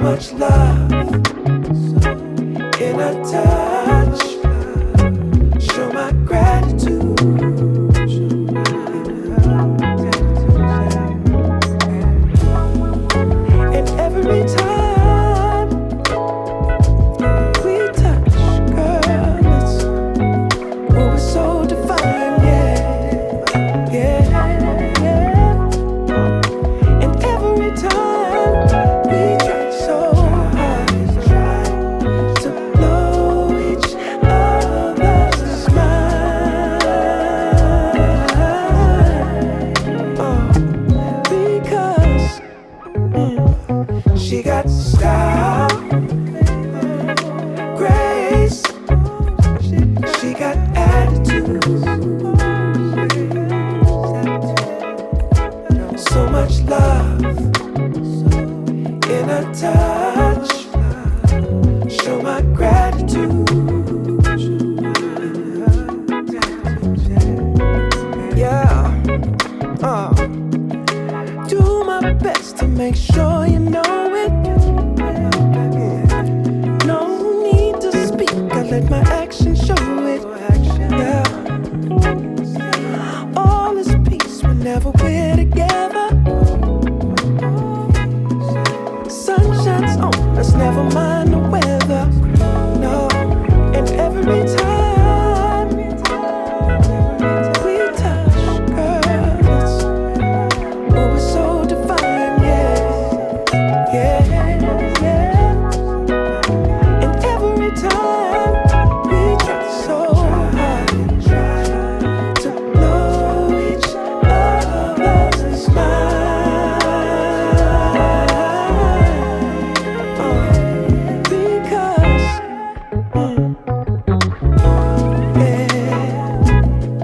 much love in a touch. Show my gratitude. And every time we touch, girl, it's so divine, yeah. And every time we try so hard to blow each other's mind, because she got style, grace, she got attitude. So much love in a touch. Show my gratitude. Yeah. Do my best to make sure you know it. No need to speak, I let my actions show it. Yeah. All is peace whenever we're together. Sun shines on us, never mind the weather. No, and every time we touch, girl, it's so divine, yeah. And every time we try so hard to blow each other's mind, because there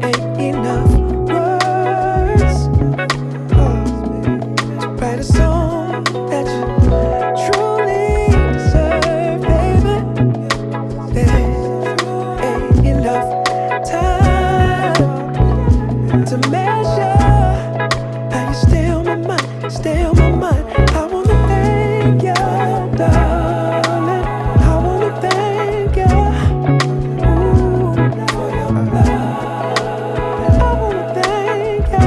ain't enough words to write a song that you truly deserve, baby. There ain't enough time to measure how you stay on my mind, stay on my mind. I wanna thank you, darling. I wanna thank you, for your love. I wanna thank you,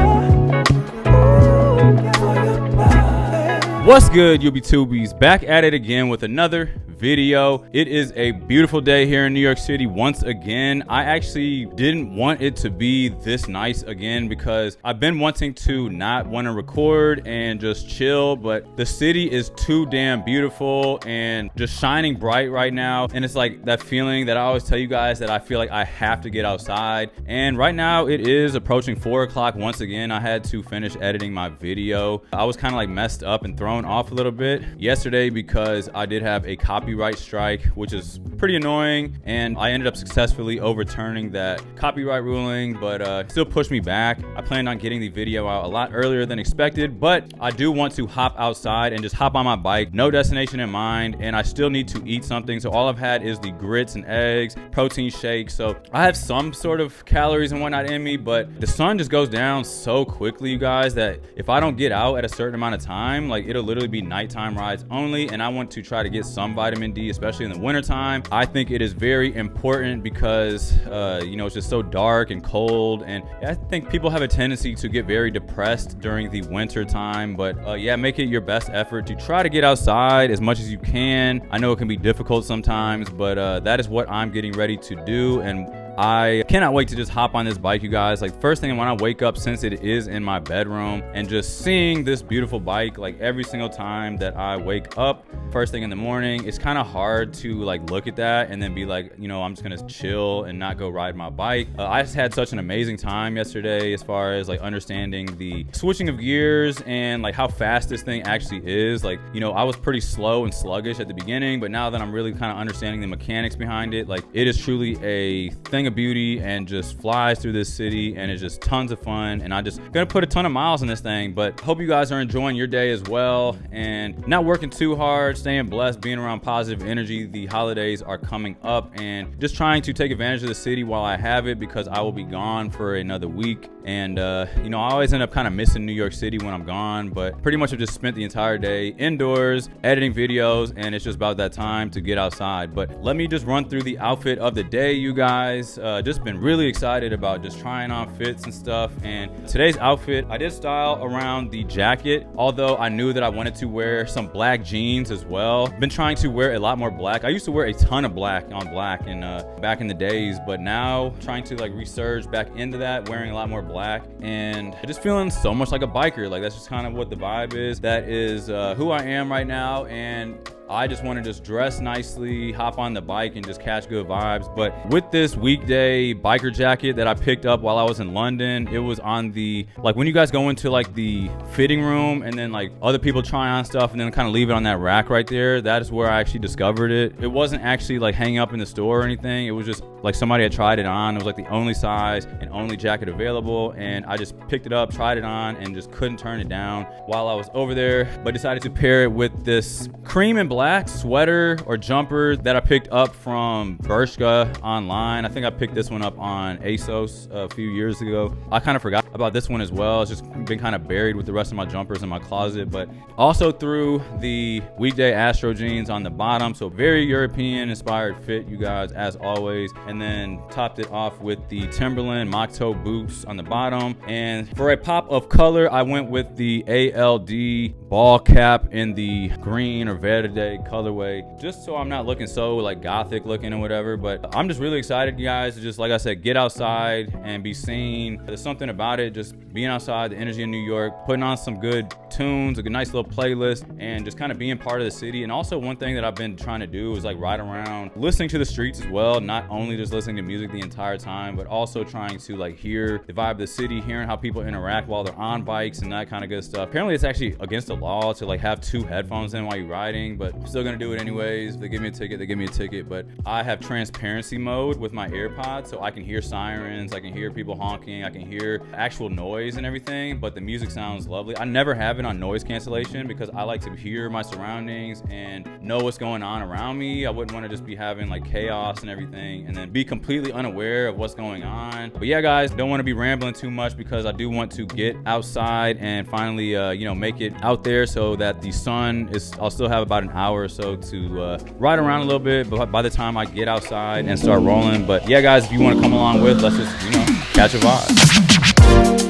for your love. What's good, UB2Bs? Back at it again with another video. It is a beautiful day here in New York City once again. I actually didn't want it to be this nice again because I've been wanting to not want to record and just chill, but the city is too damn beautiful and just shining bright right now. And it's like that feeling that I always tell you guys that I feel like I have to get outside. And right now it is approaching 4 o'clock once again. I had to finish editing my video. I was kind of like messed up and thrown off a little bit yesterday because I did have a copyright strike, which is pretty annoying, and I ended up successfully overturning that copyright ruling, but still pushed me back. I planned on getting the video out a lot earlier than expected, but I do want to hop outside and just hop on my bike, no destination in mind, and I still need to eat something. So all I've had is the grits and eggs, protein shake. So I have some sort of calories and whatnot in me, but the sun just goes down so quickly, you guys, that if I don't get out at a certain amount of time, like it'll literally be nighttime rides only, and I want to try to get some vitamin D, especially in the wintertime. I think it is very important because it's just so dark and cold, and I think people have a tendency to get very depressed during the winter time. But make it your best effort to try to get outside as much as you can. I know it can be difficult sometimes, but that is what I'm getting ready to do, and I cannot wait to just hop on this bike, you guys. Like, first thing when I wake up, since it is in my bedroom, and just seeing this beautiful bike like every single time that I wake up first thing in the morning, it's kind of hard to like look at that and then be like, I'm just gonna chill and not go ride my bike. I just had such an amazing time yesterday as far as like understanding the switching of gears and like how fast this thing actually is. Like, I was pretty slow and sluggish at the beginning, but now that I'm really kind of understanding the mechanics behind it, like it is truly a thing thing of beauty and just flies through this city, and it's just tons of fun. And I just gonna put a ton of miles in this thing, but hope you guys are enjoying your day as well and not working too hard, staying blessed, being around positive energy. The holidays are coming up, and just trying to take advantage of the city while I have it, because I will be gone for another week. And you know, I always end up kind of missing New York City when I'm gone, but pretty much I've just spent the entire day indoors editing videos, and it's just about that time to get outside. But let me just run through the outfit of the day, you guys. Just been really excited about just trying on fits and stuff. And today's outfit, I did style around the jacket, although I knew that I wanted to wear some black jeans as well. Been trying to wear a lot more black. I used to wear a ton of black on black and back in the days, but now trying to like resurge back into that, wearing a lot more black, and just feeling so much like a biker. Like that's just kind of what the vibe is. That is who I am right now, and I just want to just dress nicely, hop on the bike, and just catch good vibes. But with this weekday biker jacket that I picked up while I was in London, it was on the, like when you guys go into like the fitting room and then like other people try on stuff and then kind of leave it on that rack right there. That is where I actually discovered it. It wasn't actually like hanging up in the store or anything. It was just like somebody had tried it on. It was like the only size and only jacket available. And I just picked it up, tried it on, and just couldn't turn it down while I was over there. But decided to pair it with this cream and black sweater or jumper that I picked up from Bershka online. I think I picked this one up on ASOS a few years ago. I kind of forgot about this one as well. It's just been kind of buried with the rest of my jumpers in my closet. But also threw the weekday Astro jeans on the bottom. So very European inspired fit, you guys, as always. And then topped it off with the Timberland mock toe boots on the bottom. And for a pop of color, I went with the ALD ball cap in the green or verde colorway, just so I'm not looking so like gothic looking or whatever. But I'm just really excited, you guys, to just, like I said, get outside and be seen. There's something about it, just being outside, the energy in New York, putting on some good tunes, a good nice little playlist, and just kind of being part of the city. And also one thing that I've been trying to do is like ride around listening to the streets as well, not only just listening to music the entire time, but also trying to like hear the vibe of the city, hearing how people interact while they're on bikes and that kind of good stuff. Apparently it's actually against the law to like have 2 headphones in while you're riding, but I'm still gonna do it anyways. If they give me a ticket, they give me a ticket. But I have transparency mode with my AirPods, so I can hear sirens, I can hear people honking, I can hear actual noise and everything, but the music sounds lovely. I never have it on noise cancellation because I like to hear my surroundings and know what's going on around me. I wouldn't want to just be having like chaos and everything and then be completely unaware of what's going on. But yeah, guys, don't want to be rambling too much because I do want to get outside and finally you know, make it out there so that the sun is, I'll still have about an hour or so to ride around a little bit, but by the time I get outside and start rolling. But yeah, guys, if you want to come along with, let's just, you know, catch a vibe.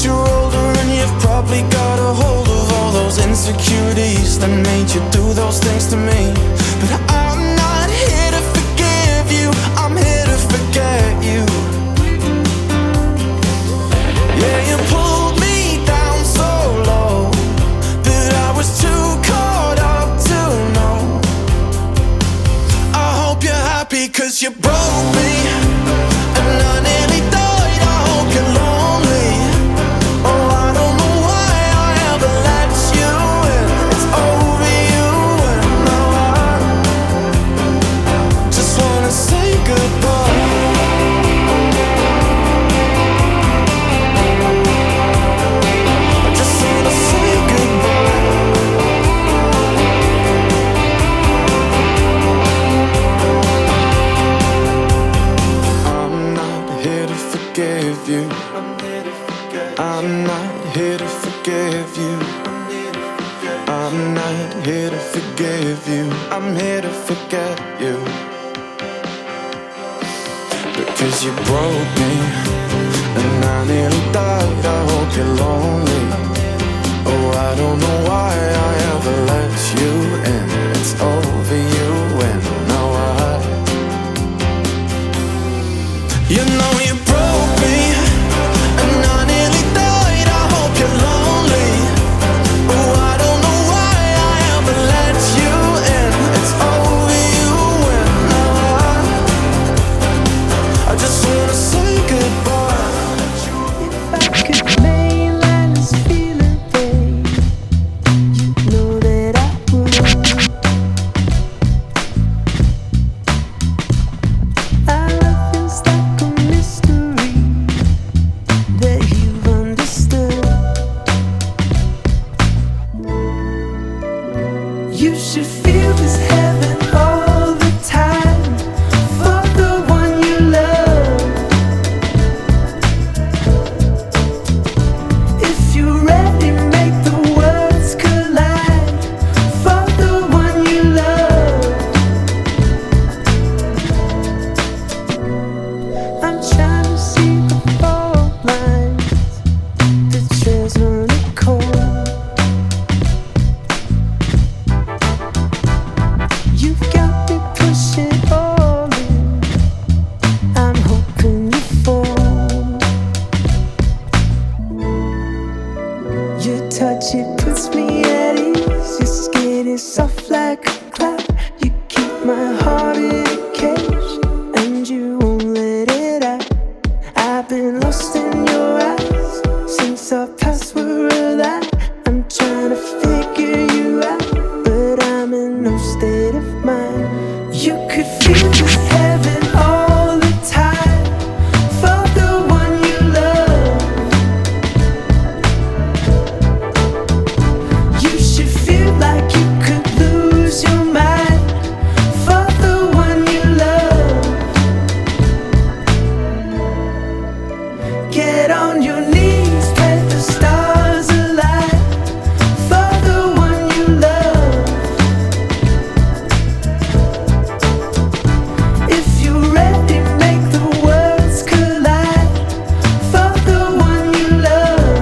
you're older and you've probably got a hold of all those insecurities that made you do those things to me. But I'm not here to forgive you, I'm here to forget you. Yeah, you pulled me down so low, but I was too caught up to know. I hope you're happy 'cause you broke me, and I nearly died. I hope you're lonely. Oh, I don't know why I ever let you in. It's over you, and now I just wanna say goodbye. I just wanna say goodbye. I'm not here to forgive you. I'm not here to forgive you. I'm not here to forgive you. I'm here to forget you. Because you broke me, and I nearly died. I hope you're lonely. Oh, I don't know why I ever let you in. It's over you, and now you know you broke me, and I nearly died. I hope you're lonely. Oh, I don't know why I ever let you in. It's over you, and now I just wanna say goodbye. If I could mainline this feeling, babe, you know that I would. Our love feels like a mystery that you've understood. You should feel this heaven all the time for the one you love. If you're ready, make the worlds collide for the one you love. I'm trying to see the fault lines, the trails running cold. You've got me pushing all in. I'm hoping you fall. Your touch, it puts me at ease. Your skin is soft like a cloud. You keep my heart in a cage, and you won't let it out. I've been lost in your eyes since our paths were alive. I'm trying to figure you out, but I'm in no state of mind. You could feel this heaven all the time for the one you love. You should feel like you could lose your mind for the one you love. Get on your knees, pray the stars align for the one you love. If you're ready, make the worlds collide for the one you love.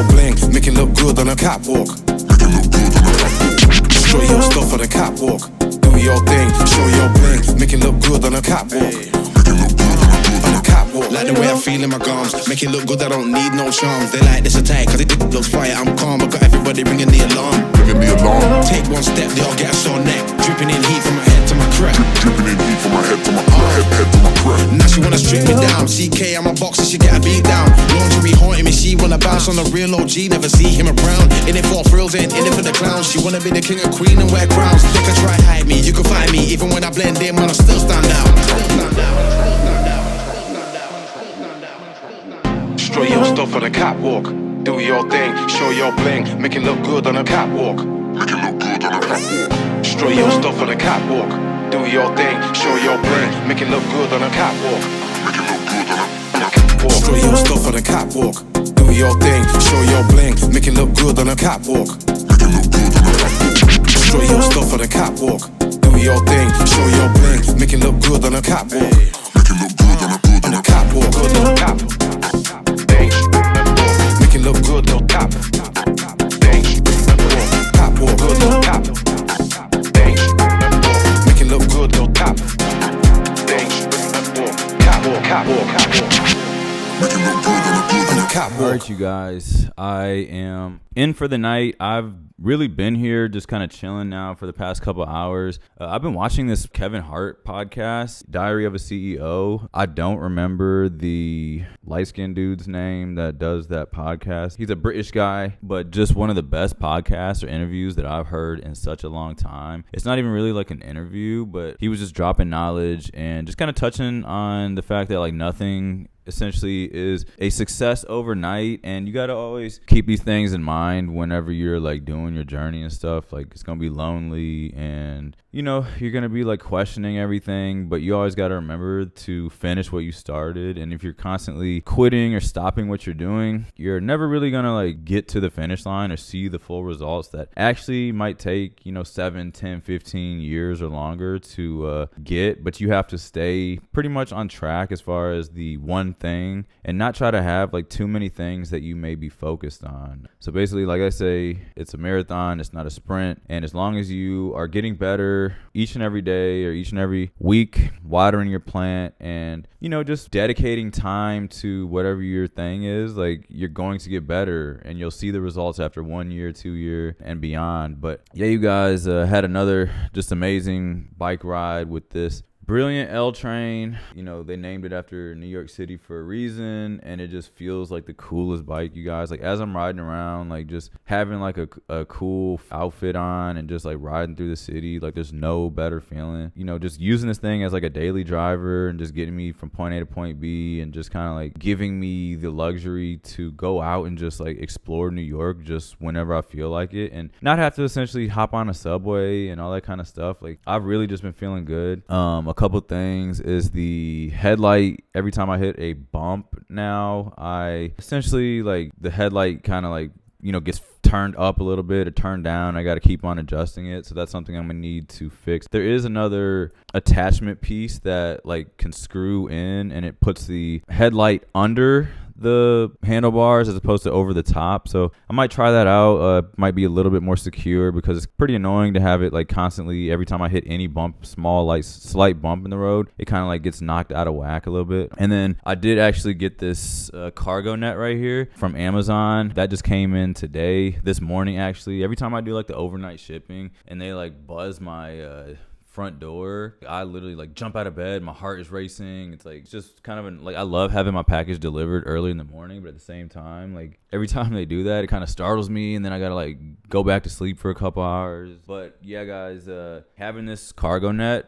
bling, make it look good on a catwalk. Show your stuff on a catwalk. Do your thing, show your bling, make it look good on a catwalk. On a catwalk. Like the way I feel in my gums, make it look good, I don't need no charms. They like this attack, cause it looks fire, I'm calm. I got everybody ringing the alarm. Ringing the alarm. Take one step, they all get a sore neck. Dripping in heat from my head to my crack. Dripping in heat from my head to my head to my crack. Now she wanna strip me down. CK, I'm a boxer, she get a beat down. Lingerie haunting me, she wanna bounce on the real OG, never see him around. In it for thrills, ain't in it for the clowns. She wanna be the king and queen and wear crowns. They can try hide me, you can find me. Even when I blend in, man, I still stand out. Show your stuff on a catwalk. Do your thing, show your bling, make it look good on a catwalk. Make it look good on a catwalk. Show your stuff on a catwalk. Do your thing, show your bling, make it look good on a catwalk. Make it look good on a catwalk. Show your stuff on a catwalk. Do your thing, show your bling, make it look good on a catwalk. Make it look good on a catwalk. Show your stuff on a catwalk. Do your thing, show your bling, make it look good on a catwalk. Make it look good on a catwalk. Good on a catwalk. Make it look good on top. Catwalk, good on top. Make it look good on top. Catwalk, catwalk, catwalk. Make it look good on a catwalk. All right, you guys, I am in for the night. I've really been here just kind of chilling now for the past couple hours. I've been watching this Kevin Hart podcast, Diary of a CEO. I don't remember the light-skinned dude's name that does that podcast. He's a British guy, but just one of the best podcasts or interviews that I've heard in such a long time. It's not even really like an interview, but he was just dropping knowledge and just kind of touching on the fact that like nothing essentially is a success overnight, and you got to always keep these things in mind whenever you're like doing your journey and stuff. Like it's gonna be lonely, and you know you're gonna be like questioning everything, but you always got to remember to finish what you started. And if you're constantly quitting or stopping what you're doing, you're never really gonna like get to the finish line or see the full results that actually might take 7, 10, 15 years or longer to get. But you have to stay pretty much on track as far as the one thing and not try to have like too many things that you may be focused on. So basically, like I say, it's a marathon, it's not a sprint. And as long as you are getting better each and every day or each and every week, watering your plant and just dedicating time to whatever your thing is, like you're going to get better and you'll see the results after 1 year, 2 year and beyond. But yeah, you guys had another just amazing bike ride with this brilliant L train. They named it after New York City for a reason, and it just feels like the coolest bike, you guys. Like as I'm riding around, like just having like a cool outfit on and just like riding through the city, like there's no better feeling. Just using this thing as like a daily driver and just getting me from point A to point B and just kind of like giving me the luxury to go out and just like explore New York just whenever I feel like it and not have to essentially hop on a subway and all that kind of stuff. Like I've really just been feeling good. A couple things is the headlight. Every time I hit a bump now, I essentially like the headlight kind of like gets turned up a little bit or turned down. I got to keep on adjusting it, so that's something I'm gonna need to fix. There is another attachment piece that like can screw in and it puts the headlight under the handlebars as opposed to over the top, so I might try that out. Might be a little bit more secure because it's pretty annoying to have it like constantly every time I hit any bump, small like slight bump in the road, it kind of like gets knocked out of whack a little bit. And then I did actually get this cargo net right here from Amazon that just came in this morning actually. Every time I do like the overnight shipping and they like buzz my front door, I literally like jump out of bed, my heart is racing. It's like, it's just kind of like I love having my package delivered early in the morning, but at the same time, like every time they do that, it kind of startles me and then I gotta like go back to sleep for a couple hours. But yeah, guys, having this cargo net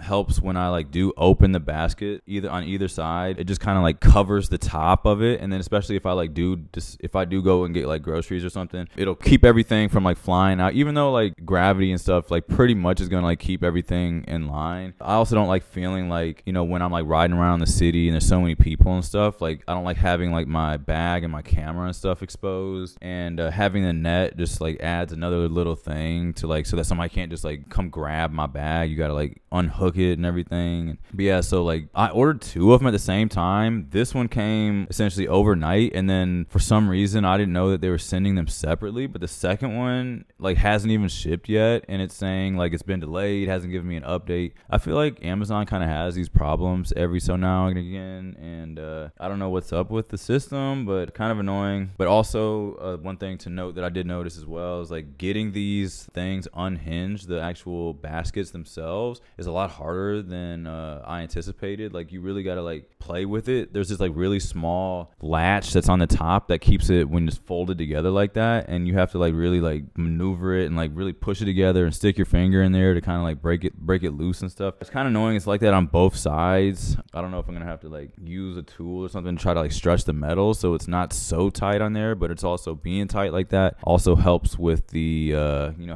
helps when I like do open the basket on either side. It just kind of like covers the top of it, and then especially if I do go and get like groceries or something, it'll keep everything from like flying out, even though like gravity and stuff like pretty much is gonna like keep everything in line. I also don't like feeling like when I'm like riding around the city and there's so many people and stuff, like I don't like having like my bag and my camera and stuff exposed, and having the net just like like adds another little thing to like so that somebody can't just like come grab my bag. You gotta like unhook it and everything. But yeah, so like I ordered 2 of them at the same time. This one came essentially overnight, and then for some reason I didn't know that they were sending them separately, but the second one like hasn't even shipped yet, and it's saying like it's been delayed, hasn't given me an update. I feel like Amazon kind of has these problems every so now and again, and I don't know what's up with the system, but kind of annoying. But also one thing to note that I did notice as well is like getting these things unhinged, the actual baskets themselves, is a lot harder than I anticipated. Like you really got to like play with it. There's this like really small latch that's on the top that keeps it when it's folded together like that, and you have to like really like maneuver it and like really push it together and stick your finger in there to kind of like break it loose and stuff. It's kind of annoying. It's like that on both sides. I don't know if I'm gonna have to like use a tool or something to try to like stretch the metal so it's not so tight on there, but it's also being tight like that also helps with the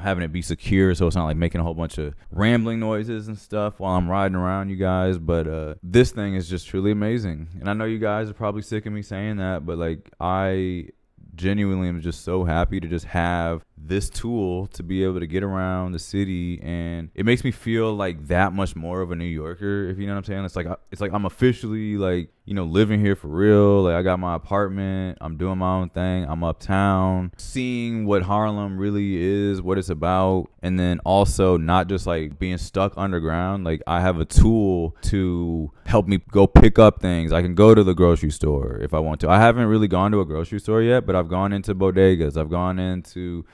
having it be secure so it's not like making a whole bunch of rambling noises and stuff while I'm riding around, you guys. But this thing is just truly amazing, and I know you guys are probably sick of me saying that, but like I genuinely am just so happy to just have this tool to be able to get around the city, and it makes me feel like that much more of a New Yorker, if you know what I'm saying. It's like I'm officially like, living here for real. Like I got my apartment, I'm doing my own thing, I'm uptown, seeing what Harlem really is, what it's about, and then also not just like being stuck underground. Like I have a tool to help me go pick up things. I can go to the grocery store if I want to. I haven't really gone to a grocery store yet, but I've gone into bodegas, I've gone into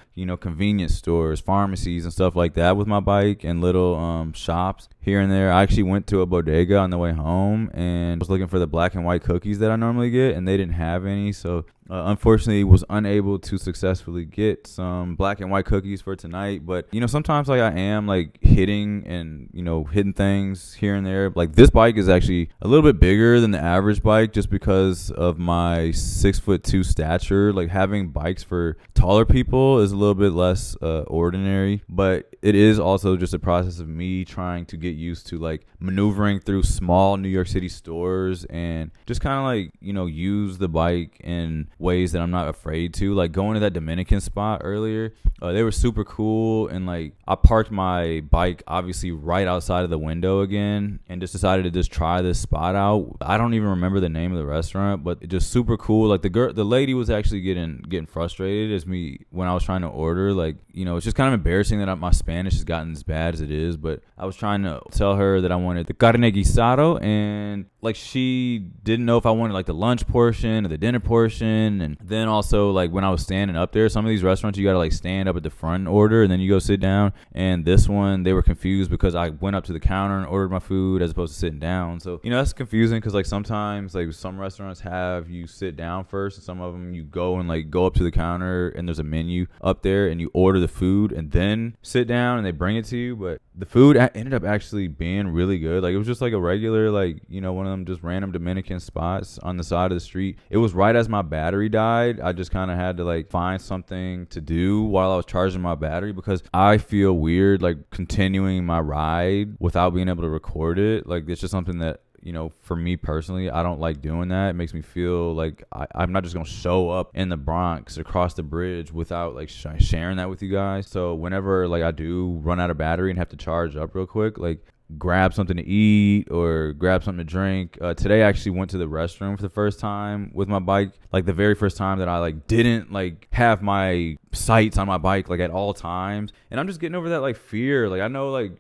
convenience stores, pharmacies and stuff like that with my bike, and little shops here and there. I actually went to a bodega on the way home and was looking for the black and white cookies that I normally get, and they didn't have any, so unfortunately was unable to successfully get some black and white cookies for tonight. But sometimes like I am like hitting things here and there. Like this bike is actually a little bit bigger than the average bike just because of my 6'2" stature. Like having bikes for taller people is a little bit less ordinary, but it is also just a process of me trying to get used to like maneuvering through small New York City stores and just kind of like use the bike in ways that I'm not afraid to. Like going to that Dominican spot earlier, they were super cool, and like I parked my bike obviously right outside of the window again and just decided to just try this spot out. I don't even remember the name of the restaurant, but it just super cool. Like the lady was actually getting frustrated as me when I was trying to order. Like it's just kind of embarrassing that my Spanish has gotten as bad as it is, but I was trying to tell her that I wanted the carne guisado, and like she didn't know if I wanted like the lunch portion or the dinner portion. And then also like when I was standing up there, some of these restaurants you gotta like stand up at the front and order, and then you go sit down, and this one they were confused because I went up to the counter and ordered my food as opposed to sitting down. So that's confusing because like sometimes like some restaurants have you sit down first, and some of them you go and like go up to the counter and there's a menu up there and you order the food and then sit down and they bring it to you. But the food ended up actually being really good. Like it was just like a regular like one of them just random Dominican spots on the side of the street. It was right as my battery died. I just kind of had to like find something to do while I was charging my battery, because I feel weird like continuing my ride without being able to record it. Like it's just something that for me personally, I don't like doing that. It makes me feel like I'm not just going to show up in the Bronx across the bridge without like sharing that with you guys. So whenever like I do run out of battery and have to charge up real quick, like grab something to eat or grab something to drink. Today I actually went to the restroom for the first time with my bike. Like the very first time that I like didn't like have my sights on my bike like at all times. And I'm just getting over that like fear. Like I know like,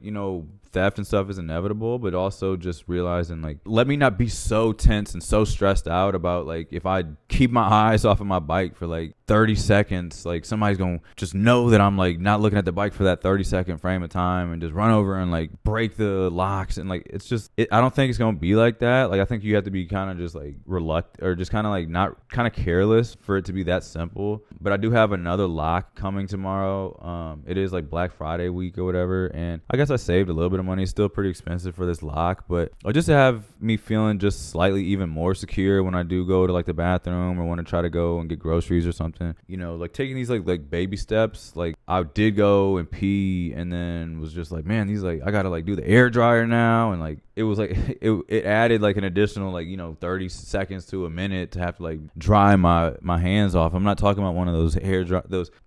theft and stuff is inevitable, but also just realizing like, let me not be so tense and so stressed out about like if I keep my eyes off of my bike for like 30 seconds, like somebody's gonna just know that I'm like not looking at the bike for that 30-second frame of time and just run over and like break the locks. And like it's just I don't think it's gonna be like that. Like I think you have to be kind of just like reluctant or just kind of like not kind of careless for it to be that simple. But I do have another lock coming tomorrow. It is like Black Friday week or whatever, and I guess I saved a little bit of money. It's still pretty expensive for this lock, but just to have me feeling just slightly even more secure when I do go to like the bathroom or want to try to go and get groceries or something, like taking these like baby steps. Like I did go and pee and then was just like, man, these like I gotta like do the air dryer now, and like it was like it added like an additional like 30 seconds to a minute to have to like dry my hands off. I'm not talking about one of those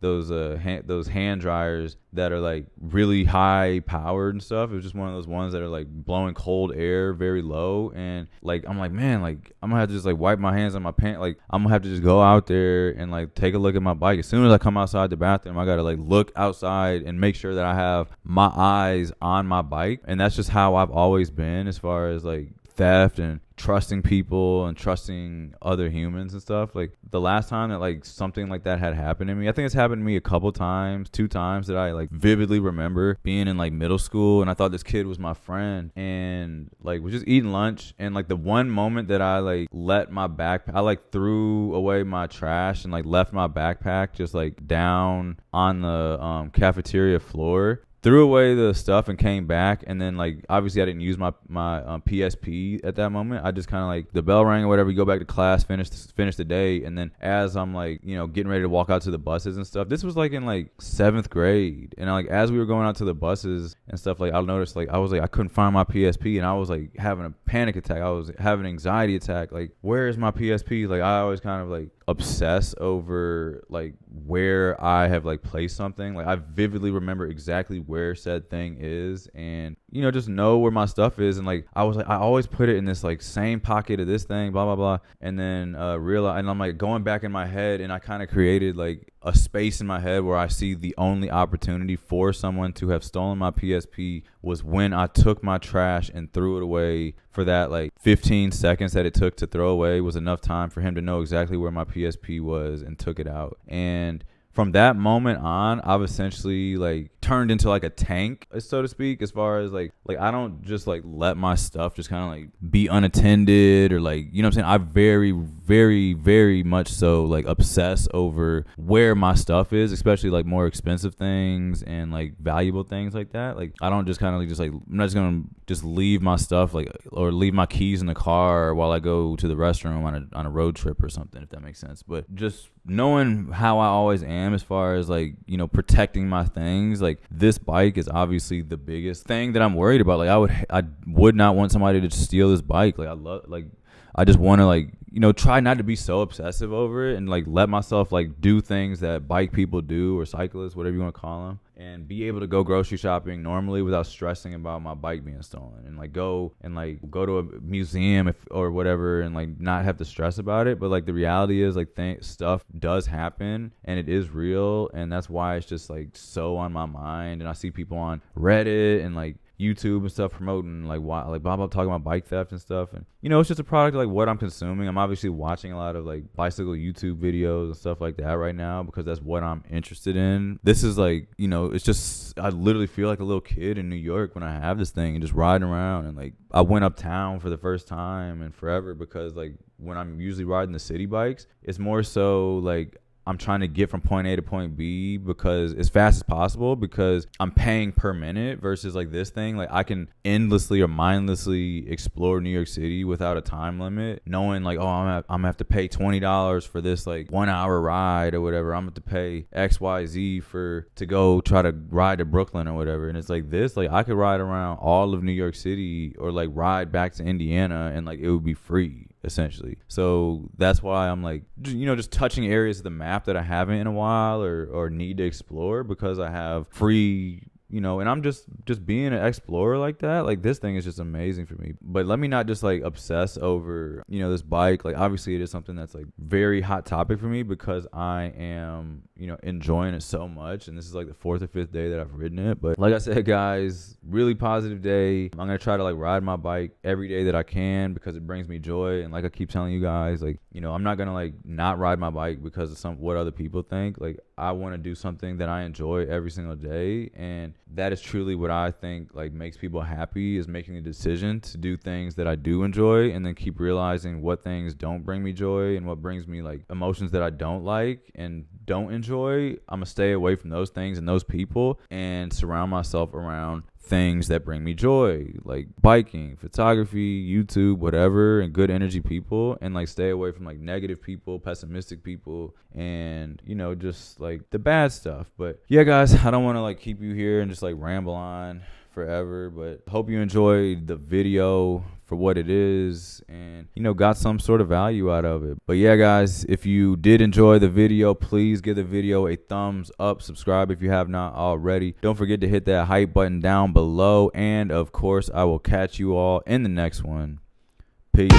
those hand dryers that are like really high powered and stuff. It was just one of those ones that are like blowing cold air very low, and like I'm like, man, like I'm gonna have to just like wipe my hands on my pants. Like I'm gonna have to just go out there and like take a look at my bike. As soon as I come outside the bathroom, I gotta like look outside and make sure that I have my eyes on my bike. And that's just how I've always been as far as like theft and trusting people and trusting other humans and stuff. Like the last time that like something like that had happened to me, I think it's happened to me a couple times, 2 times that I like vividly remember being in like middle school, and I thought this kid was my friend, and like was just eating lunch, and like the one moment that I like let my backpack, I like threw away my trash and like left my backpack just like down on the cafeteria floor, threw away the stuff and came back, and then like obviously I didn't use my PSP at that moment. I just kind of like the bell rang or whatever, you go back to class, finish the day, and then as I'm like getting ready to walk out to the buses and stuff, this was like in like 7th grade, and like as we were going out to the buses and stuff, like I noticed like I was like I couldn't find my PSP, and I was like having a panic attack. I was having an anxiety attack. Like, where is my PSP? Like I always kind of like obsess over like where I have like placed something. Like I vividly remember exactly where said thing is, and just know where my stuff is. And like I was like I always put it in this like same pocket of this thing, blah blah blah, and then realize, and I'm like going back in my head, and I kind of created like a space in my head where I see the only opportunity for someone to have stolen my PSP was when I took my trash and threw it away. For that like 15 seconds that it took to throw away was enough time for him to know exactly where my PSP was and took it out. And from that moment on, I've essentially like turned into like a tank, so to speak, as far as like I don't just like let my stuff just kind of like be unattended, or like what I'm saying. I very, very, very much so like obsess over where my stuff is, especially like more expensive things and like valuable things like that. Like I don't just kind of like I'm not just gonna just leave my stuff like, or leave my keys in the car while I go to the restroom on a road trip or something, if that makes sense. But just knowing how I always am as far as like protecting my things, like this bike is obviously the biggest thing that I'm worried about. Like I would not want somebody to steal this bike. Like I just want to like try not to be so obsessive over it, and like let myself like do things that bike people do, or cyclists, whatever you want to call them, and be able to go grocery shopping normally without stressing about my bike being stolen, and like go to a museum or whatever, and like not have to stress about it. But like the reality is like stuff does happen, and it is real, and that's why it's just like so on my mind. And I see people on Reddit and like YouTube and stuff promoting like why, like blah blah, talking about bike theft and stuff, and it's just a product of like what I'm consuming. I'm obviously watching a lot of like bicycle YouTube videos and stuff like that right now because that's what I'm interested in. This is like it's just, I literally feel like a little kid in New York when I have this thing and just riding around. And like I went uptown for the first time in forever, because like when I'm usually riding the city bikes, it's more so like I'm trying to get from point A to point B because as fast as possible, because I'm paying per minute, versus like this thing, like I can endlessly or mindlessly explore New York City without a time limit, knowing like, oh, I'm gonna have to pay $20 for this like 1 hour ride or whatever. I'm gonna have to pay XYZ to go try to ride to Brooklyn or whatever. And it's like this, like I could ride around all of New York City, or like ride back to Indiana, and like it would be free, essentially. So that's why I'm like, just touching areas of the map that I haven't in a while, or need to explore, because I have free, and I'm just being an explorer like that. Like this thing is just amazing for me. But let me not just like obsess over, this bike. Like obviously it is something that's like very hot topic for me, because I am, enjoying it so much. And this is like the 4th or 5th day that I've ridden it. But like I said, guys, really positive day. I'm gonna try to like ride my bike every day that I can, because it brings me joy. And like I keep telling you guys, like, I'm not gonna like not ride my bike because of what other people think. Like I want to do something that I enjoy every single day, and that is truly what I think like makes people happy, is making the decision to do things that I do enjoy, and then keep realizing what things don't bring me joy and what brings me like emotions that I don't like and don't enjoy. I'm gonna stay away from those things and those people, and surround myself around things that bring me joy, like biking, photography, YouTube, whatever, and good energy people, and like stay away from like negative people, pessimistic people, and just like the bad stuff. But yeah, guys, I don't want to like keep you here and just like ramble on forever, but hope you enjoyed the video for what it is and, you know, got some sort of value out of it. But yeah, guys, if you did enjoy the video, please give the video a thumbs up, subscribe if you have not already. Don't forget to hit that hype button down below, and of course I will catch you all in the next one. Peace.